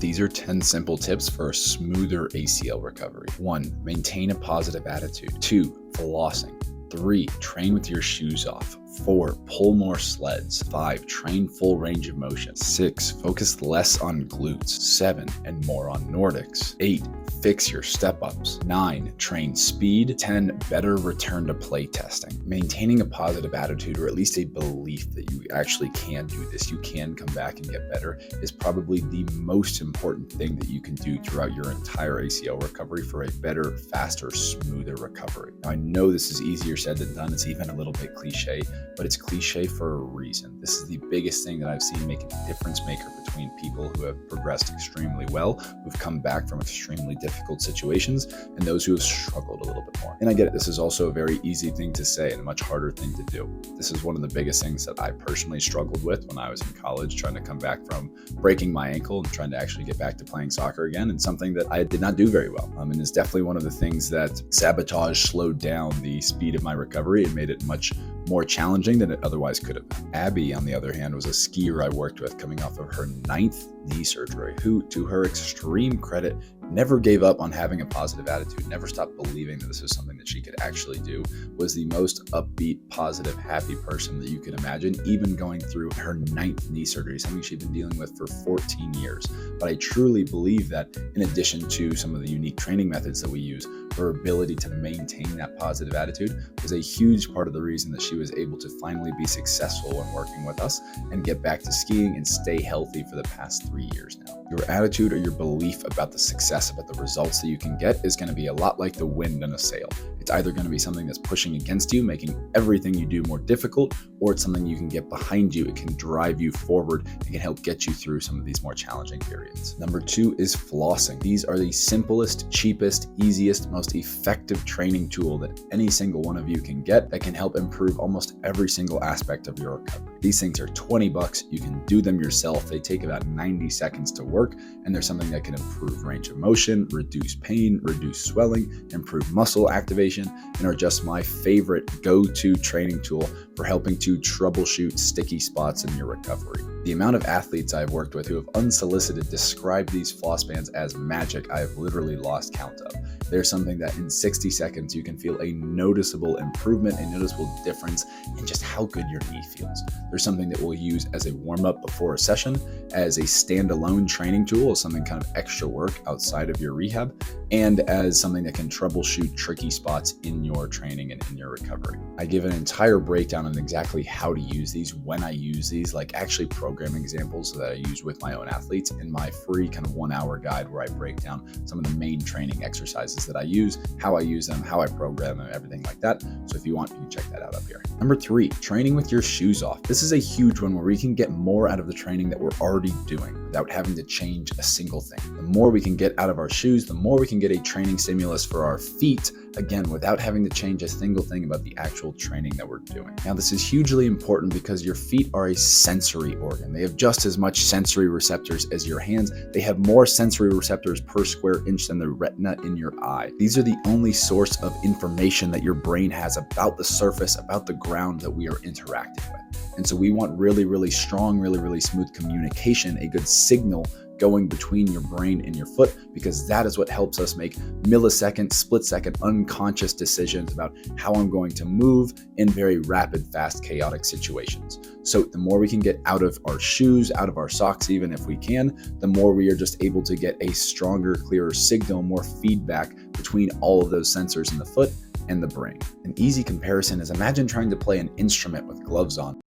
These are 10 simple tips for a smoother ACL recovery. 1. Maintain a positive attitude. 2. Flossing. 3. Train with your shoes off. 4. Pull more sleds. 5. Train full range of motion. 6. Focus less on glutes. 7. And more on Nordics. 8. Fix your step-ups. 9. Train speed. 10. Better return to play testing. Maintaining a positive attitude, or at least a belief that you actually can do this, you can come back and get better, is probably the most important thing that you can do throughout your entire ACL recovery for a better, faster, smoother recovery. Now, I know this is easier said than done. It's even a little bit cliche, but it's cliche for a reason. This is the biggest thing that I've seen make a difference maker between people who have progressed extremely well, who've come back from extremely difficult situations, and those who have struggled a little bit more. And I get it, this is also a very easy thing to say and a much harder thing to do. This is one of the biggest things that I personally struggled with when I was in college, trying to come back from breaking my ankle and trying to actually get back to playing soccer again, and something that I did not do very well. And it's definitely one of the things that slowed down the speed of my recovery and made it much more challenging than it otherwise could have been. Abby, on the other hand, was a skier I worked with coming off of her 9th knee surgery, who, to her extreme credit, never gave up on having a positive attitude, never stopped believing that this was something that she could actually do, was the most upbeat, positive, happy person that you could imagine, even going through her 9th knee surgery, something she'd been dealing with for 14 years. But I truly believe that in addition to some of the unique training methods that we use, her ability to maintain that positive attitude was a huge part of the reason that she was able to finally be successful when working with us and get back to skiing and stay healthy for the past 3 years now. Your attitude or your belief about the success, about the results that you can get, is going to be a lot like the wind in a sail. It's either going to be something that's pushing against you, making everything you do more difficult, or it's something you can get behind you. It can drive you forward and can help get you through some of these more challenging periods. Number 2 is flossing. These are the simplest, cheapest, easiest, most effective training tool that any single one of you can get that can help improve almost every single aspect of your recovery. These things are $20. You can do them yourself. They take about 90 seconds to work, and they're something that can improve range of motion, reduce pain, reduce swelling, improve muscle activation, and are just my favorite go-to training tool for helping to troubleshoot sticky spots in your recovery. The amount of athletes I've worked with who have unsolicited described these floss bands as magic, I have literally lost count of. They're something that in 60 seconds you can feel a noticeable improvement, a noticeable difference in just how good your knee feels. There's something that we'll use as a warm-up before a session, as a standalone training tool, as something kind of extra work outside of your rehab, and as something that can troubleshoot tricky spots in your training and in your recovery. I give an entire breakdown on exactly how to use these, when I use these, like actually programming examples that I use with my own athletes in my free kind of 1-hour guide where I break down some of the main training exercises that I use, how I use them, how I program them, everything like that. So if you want, you can check that out up here. Number 3, training with your shoes off. This is a huge one where we can get more out of the training that we're already doing without having to change a single thing. The more we can get out of our shoes, the more we can get a training stimulus for our feet, again, without having to change a single thing about the actual training that we're doing. Now, this is hugely important because your feet are a sensory organ. They have just as much sensory receptors as your hands. They have more sensory receptors per square inch than the retina in your eye. These are the only source of information that your brain has about the surface, about the ground that we are interacting with. And so we want really, really strong, really, really smooth communication, a good signal going between your brain and your foot, because that is what helps us make millisecond, split-second, unconscious decisions about how I'm going to move in very rapid, fast, chaotic situations. So the more we can get out of our shoes, out of our socks, even if we can, the more we are just able to get a stronger, clearer signal, more feedback between all of those sensors in the foot and the brain. An easy comparison is, imagine trying to play an instrument with gloves on,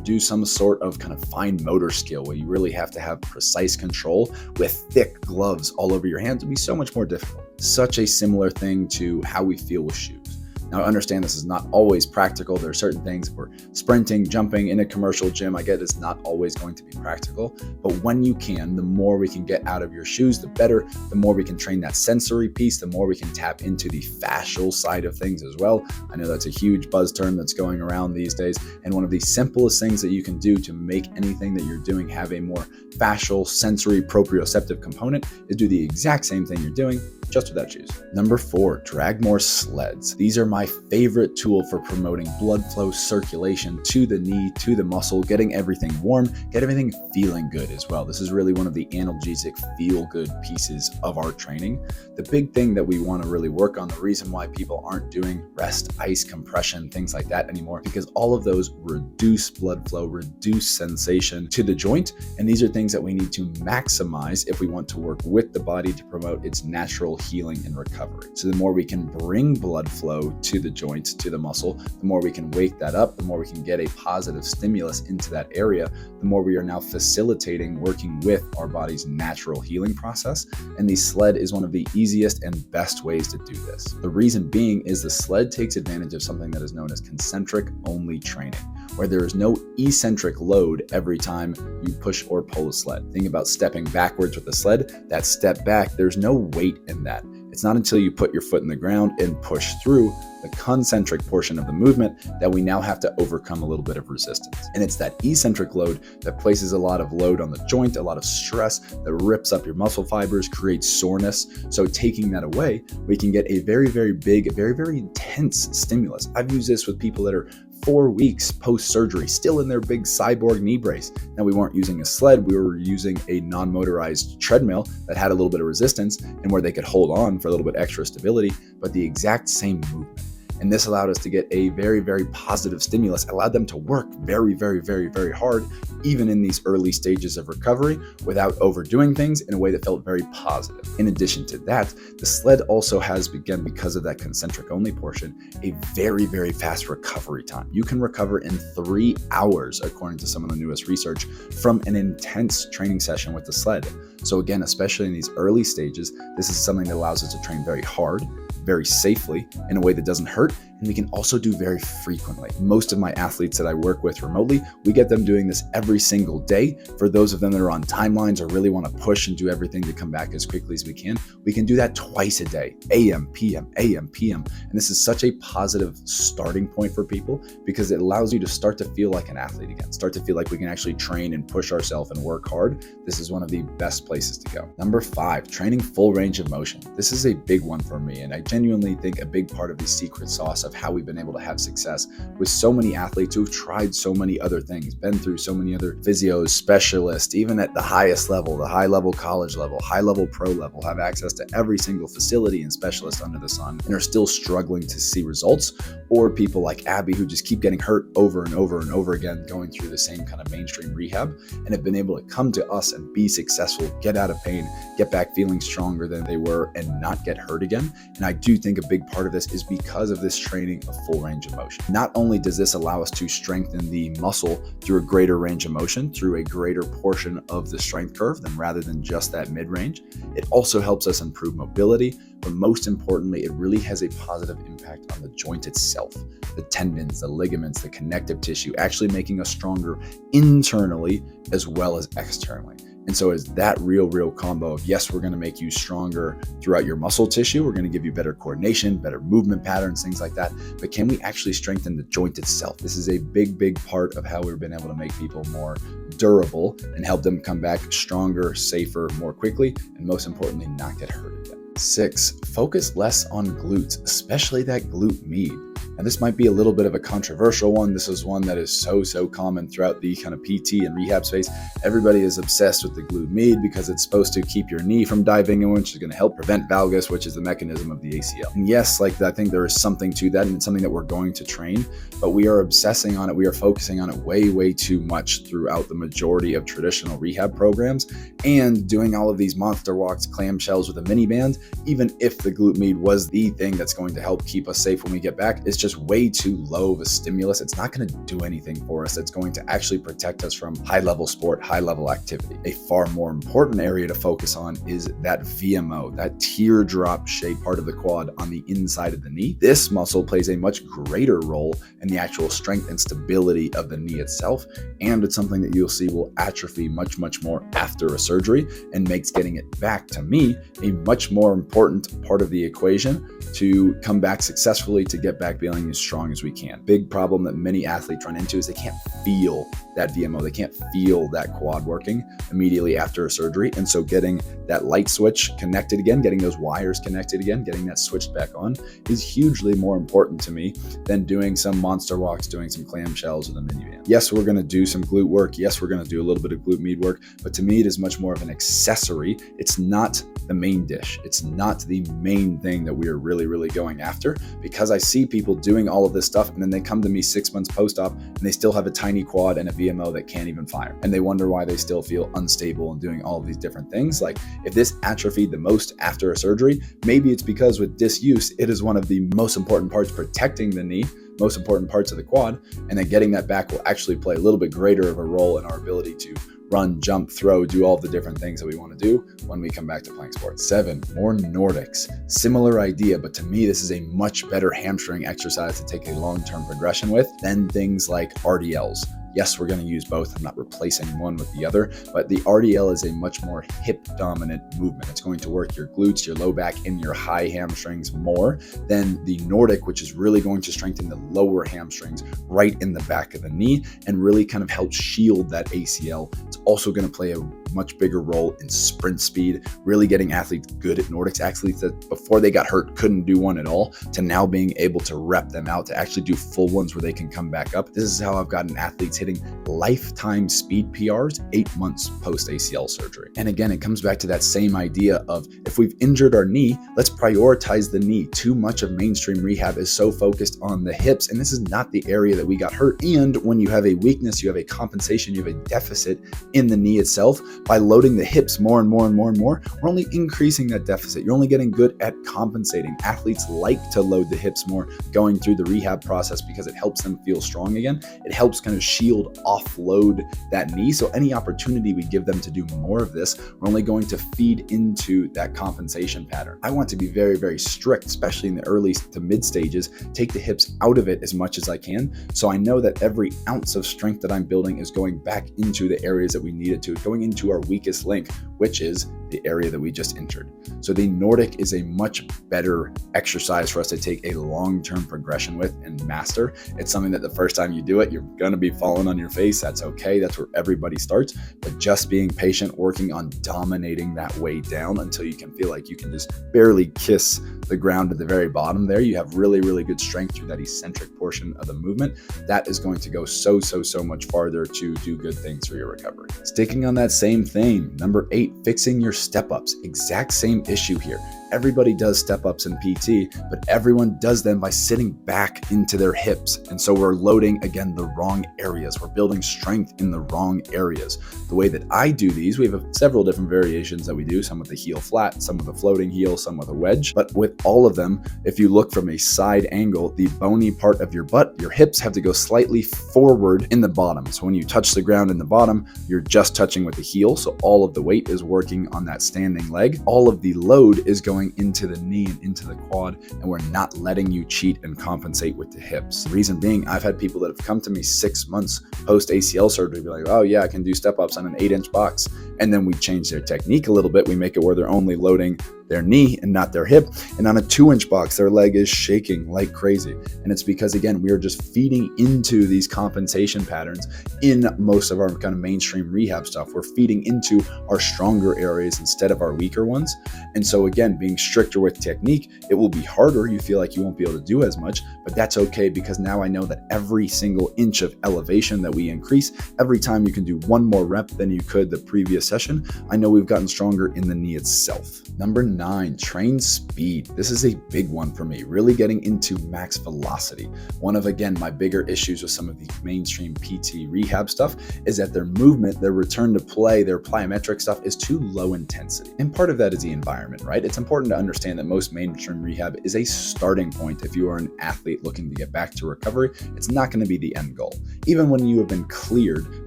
do some sort of kind of fine motor skill where you really have to have precise control with thick gloves all over your hands. It would be so much more difficult. Such a similar thing to how we feel with shoes. Now, I understand this is not always practical. There are certain things for sprinting, jumping in a commercial gym. I get it's not always going to be practical, but when you can, the more we can get out of your shoes, the better. The more we can train that sensory piece, the more we can tap into the fascial side of things as well. I know that's a huge buzz term that's going around these days, and one of the simplest things that you can do to make anything that you're doing have a more fascial, sensory, proprioceptive component is do the exact same thing you're doing, just without shoes. Number 4, drag more sleds. These are my my favorite tool for promoting blood flow, circulation to the knee, to the muscle, getting everything warm, get everything feeling good as well. This is really one of the analgesic feel-good pieces of our training. The big thing that we want to really work on, the reason why people aren't doing rest, ice, compression, things like that anymore, because all of those reduce blood flow, reduce sensation to the joint, and these are things that we need to maximize if we want to work with the body to promote its natural healing and recovery. So the more we can bring blood flow to the joint, to the muscle, the more we can wake that up, the more we can get a positive stimulus into that area, the more we are now facilitating working with our body's natural healing process. And the sled is one of the easiest and best ways to do this. The reason being is the sled takes advantage of something that is known as concentric only training, where there is no eccentric load every time you push or pull a sled. Think about stepping backwards with the sled. That step back, there's no weight in that. It's not until you put your foot in the ground and push through the concentric portion of the movement that we now have to overcome a little bit of resistance. And it's that eccentric load that places a lot of load on the joint, a lot of stress that rips up your muscle fibers, creates soreness. So taking that away, we can get a very, very big, very, very intense stimulus. I've used this with people that are 4 weeks post-surgery, still in their big cyborg knee brace. Now, we weren't using a sled, we were using a non-motorized treadmill that had a little bit of resistance and where they could hold on for a little bit extra stability, but the exact same movement. And this allowed us to get a very, very positive stimulus, allowed them to work very, very, very, very hard, even in these early stages of recovery, without overdoing things in a way that felt very positive. In addition to that, the sled also has, again, because of that concentric only portion, a very, very fast recovery time. You can recover in 3 hours, according to some of the newest research, from an intense training session with the sled. So again, especially in these early stages, this is something that allows us to train very hard, very safely, in a way that doesn't hurt, and we can also do very frequently. Most of my athletes that I work with remotely, we get them doing this every single day. For those of them that are on timelines or really want to push and do everything to come back as quickly as we can do that twice a day, AM, PM, AM, PM. And this is such a positive starting point for people because it allows you to start to feel like an athlete again, start to feel like we can actually train and push ourselves and work hard. This is one of the best places to go. Number 5, training full range of motion. This is a big one for me, and I genuinely think a big part of the secret sauce of how we've been able to have success with so many athletes who've tried so many other things, been through so many other physios, specialists, even at the highest level, the high level college level, high level pro level, have access to every single facility and specialist under the sun and are still struggling to see results, or people like Abby who just keep getting hurt over and over and over again, going through the same kind of mainstream rehab and have been able to come to us and be successful, get out of pain, get back feeling stronger than they were and not get hurt again. And I do think a big part of this is because of this training of full range of motion. Not only does this allow us to strengthen the muscle through a greater range of motion, through a greater portion of the strength curve than rather than just that mid-range, it also helps us improve mobility, but most importantly, it really has a positive impact on the joint itself, the tendons, the ligaments, the connective tissue, actually making us stronger internally as well as externally. And so it's that real combo of, yes, we're going to make you stronger throughout your muscle tissue. We're going to give you better coordination, better movement patterns, things like that. But can we actually strengthen the joint itself? This is a big part of how we've been able to make people more durable and help them come back stronger, safer, more quickly, and most importantly, not get hurt again. 6, focus less on glutes, especially that glute med. Now, this might be a little bit of a controversial one. This is one that is so common throughout the kind of PT and rehab space. Everybody is obsessed with the glute med because it's supposed to keep your knee from diving in, which is going to help prevent valgus, which is the mechanism of the ACL. And yes, I think there is something to that, and it's something that we're going to train, but we are obsessing on it. We are focusing on it way too much throughout the majority of traditional rehab programs, and doing all of these monster walks, clamshells with a mini band, even if the glute med was the thing that's going to help keep us safe when we get back, it's just way too low of a stimulus. It's not going to do anything for us. It's going to actually protect us from high-level sport, high-level activity. A far more important area to focus on is that VMO, that teardrop-shaped part of the quad on the inside of the knee. This muscle plays a much greater role in the actual strength and stability of the knee itself, and it's something that you'll see will atrophy much more after a surgery and makes getting it back, to me, a much more important part of the equation to come back successfully, to get back feeling feeling as strong as we can. Big problem that many athletes run into is they can't feel that VMO. They can't feel that quad working immediately after a surgery. And so getting that light switch connected again, getting those wires connected again, getting that switched back on is hugely more important to me than doing some monster walks, doing some clamshells with a minivan. Yes, we're going to do some glute work. Yes, we're going to do a little bit of glute med work, but to me, it is much more of an accessory. It's not the main dish. It's not the main thing that we are really going after, because I see people doing all of this stuff and then they come to me 6 months post-op and they still have a tiny quad and a VMO that can't even fire. And they wonder why they still feel unstable and doing all of these different things. Like, if this atrophied the most after a surgery, maybe it's because with disuse, it is one of the most important parts protecting the knee, most important parts of the quad, and then getting that back will actually play a little bit greater of a role in our ability to run, jump, throw, do all the different things that we want to do when we come back to playing sports. 7, more Nordics. Similar idea, but to me, this is a much better hamstring exercise to take a long-term progression with than things like RDLs. Yes, we're going to use both. I'm not replacing one with the other, but the RDL is a much more hip dominant movement. It's going to work your glutes, your low back, and your high hamstrings more than the Nordic, which is really going to strengthen the lower hamstrings right in the back of the knee and really kind of help shield that ACL. It's also going to play a much bigger role in sprint speed, really getting athletes good at Nordics, athletes that before they got hurt couldn't do one at all, to now being able to rep them out to actually do full ones where they can come back up. This is how I've gotten athletes hitting lifetime speed PRs 8 months post ACL surgery. And again, it comes back to that same idea of, if we've injured our knee, let's prioritize the knee. Too much of mainstream rehab is so focused on the hips, and this is not the area that we got hurt. And when you have a weakness, you have a compensation, you have a deficit in the knee itself. By loading the hips more and more, we're only increasing that deficit. You're only getting good at compensating. Athletes like to load the hips more going through the rehab process because it helps them feel strong again. It helps kind of shield, offload that knee. So any opportunity we give them to do more of this, we're only going to feed into that compensation pattern. I want to be very strict, especially in the early to mid stages, take the hips out of it as much as I can. So I know that every ounce of strength that I'm building is going back into the areas that we need it to, going into our weakest link, which is the area that we just injured. So the Nordic is a much better exercise for us to take a long-term progression with and master. It's something that the first time you do it, you're going to be falling on your face. That's okay. That's where everybody starts. But just being patient, working on dominating that way down until you can feel like you can just barely kiss the ground at the very bottom there. You have really good strength through that eccentric portion of the movement. That is going to go so much farther to do good things for your recovery. Sticking on that same theme, number 8, fixing your step-ups. Exact same issue here. Everybody does step-ups in PT, but everyone does them by sitting back into their hips. And so we're loading, again, the wrong areas. We're building strength in the wrong areas. The way that I do these, we have several different variations that we do, some with the heel flat, some with a floating heel, some with a wedge. But with all of them, if you look from a side angle, the bony part of your butt, your hips have to go slightly forward in the bottom. So when you touch the ground in the bottom, you're just touching with the heel. So all of the weight is working on that standing leg. All of the load is going into the knee and into the quad, and we're not letting you cheat and compensate with the hips. The reason being, I've had people that have come to me 6 months post ACL surgery be like, oh yeah, I can do step-ups on an 8-inch box. And then we change their technique a little bit. We make it where they're only loading their knee and not their hip. And on a 2-inch box, their leg is shaking like crazy. And it's because, again, we are just feeding into these compensation patterns in most of our kind of mainstream rehab stuff. We're feeding into our stronger areas instead of our weaker ones. And so again, being stricter with technique, it will be harder. You feel like you won't be able to do as much, but that's okay, because now I know that every single inch of elevation that we increase, every time you can do one more rep than you could the previous session, I know we've gotten stronger in the knee itself. Number 9, train speed. This is a big one for me, really getting into max velocity. One of, again, my bigger issues with some of the mainstream PT rehab stuff is that their movement, their return to play, their plyometric stuff is too low intensity. And part of that is the environment, right? It's important to understand that most mainstream rehab is a starting point. If you are an athlete looking to get back to recovery, it's not going to be the end goal. Even when you have been cleared,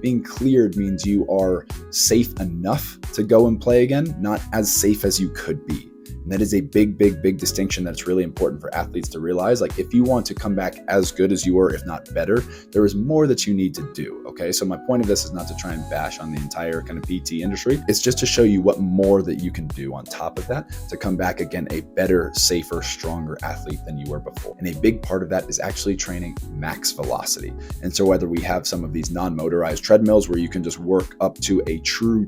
being cleared means you are safe enough to go and play again, not as safe as you could be. And that is a big distinction that's really important for athletes to realize. Like, if you want to come back as good as you were, if not better, there is more that you need to do, okay? So my point of this is not to try and bash on the entire kind of PT industry. It's just to show you what more that you can do on top of that to come back again a better, safer, stronger athlete than you were before. And a big part of that is actually training max velocity. And so whether we have some of these non-motorized treadmills where you can just work up to a true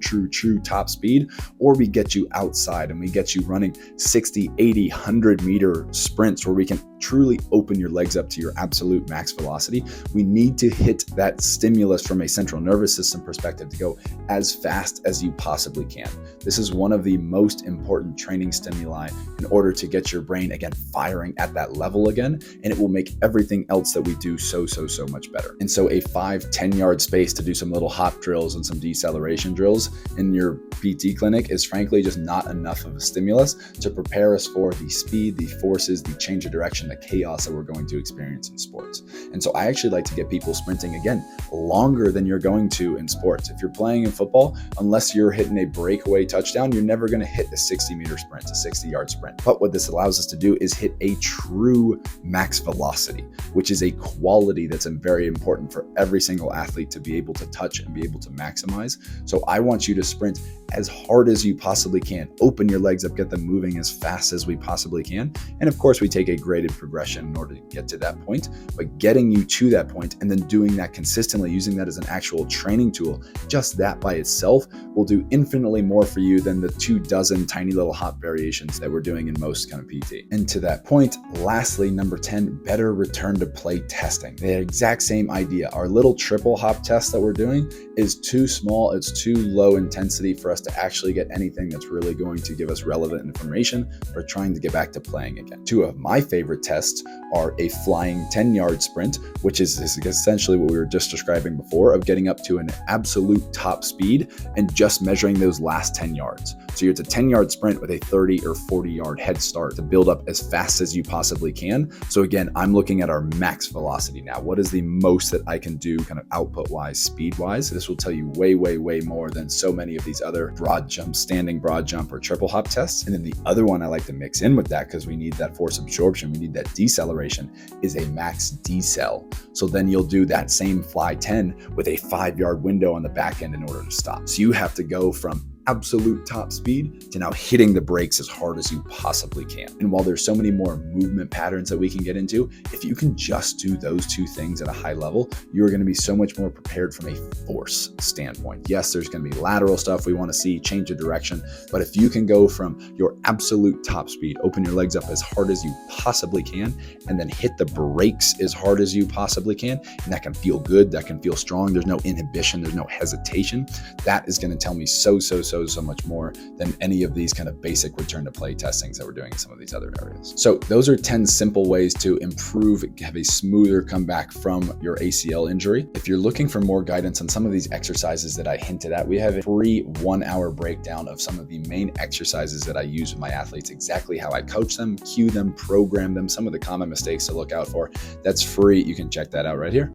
top speed, or we get you outside and we get you running 60, 80, 100 meter sprints where we can truly open your legs up to your absolute max velocity, we need to hit that stimulus from a central nervous system perspective to go as fast as you possibly can. This is one of the most important training stimuli in order to get your brain again firing at that level again, and it will make everything else that we do so much better. And so a 5-10 yard space to do some little hop drills and some deceleration drills in your PT clinic is frankly just not enough of a stimulus to prepare us for the speed, the forces, the change of direction, the chaos that we're going to experience in sports. And so I actually like to get people sprinting again longer than you're going to in sports. If you're playing in football, unless you're hitting a breakaway touchdown, you're never going to hit a 60-meter sprint, a 60-yard sprint. But what this allows us to do is hit a true max velocity, which is a quality that's very important for every single athlete to be able to touch and be able to maximize. So I want you to sprint as hard as you possibly can. Open your legs up, get them moving as fast as we possibly can. And of course, we take a graded progression in order to get to that point. But getting you to that point and then doing that consistently, using that as an actual training tool, just that by itself will do infinitely more for you than the 24 tiny little hop variations that we're doing in most kind of PT. And to that point, lastly, number 10, better return to play testing. The exact same idea. Our little triple hop test that we're doing is too small. It's too low intensity for us to actually get anything that's really going to give us relevant information for trying to get back to playing again. Two of my favorite tests are a flying 10-yard sprint, which is essentially what we were just describing before, of getting up to an absolute top speed and just measuring those last 10 yards. So it's a 10-yard sprint with a 30 or 40-yard head start to build up as fast as you possibly can. So again, I'm looking at our max velocity now. What is the most that I can do kind of output-wise, speed-wise? This will tell you way more than so many of these other broad jump, standing broad jump, or triple hop tests. And then the other one I like to mix in with that, because we need that force absorption, we need that deceleration, is a max decel. So then you'll do that same fly 10 with a 5-yard window on the back end in order to stop. So you have to go from absolute top speed to now hitting the brakes as hard as you possibly can. And while there's so many more movement patterns that we can get into, if you can just do those two things at a high level, you're going to be so much more prepared from a force standpoint. Yes, there's going to be lateral stuff we want to see, change of direction, but if you can go from your absolute top speed, open your legs up as hard as you possibly can, and then hit the brakes as hard as you possibly can, and that can feel good, that can feel strong, there's no inhibition, there's no hesitation, that is going to tell me so much more than any of these kind of basic return to play testings that we're doing in some of these other areas. So those are 10 simple ways to improve, have a smoother comeback from your ACL injury. If you're looking for more guidance on some of these exercises that I hinted at, we have a free 1-hour breakdown of some of the main exercises that I use with my athletes, exactly how I coach them, cue them, program them, some of the common mistakes to look out for. That's free. You can check that out right here.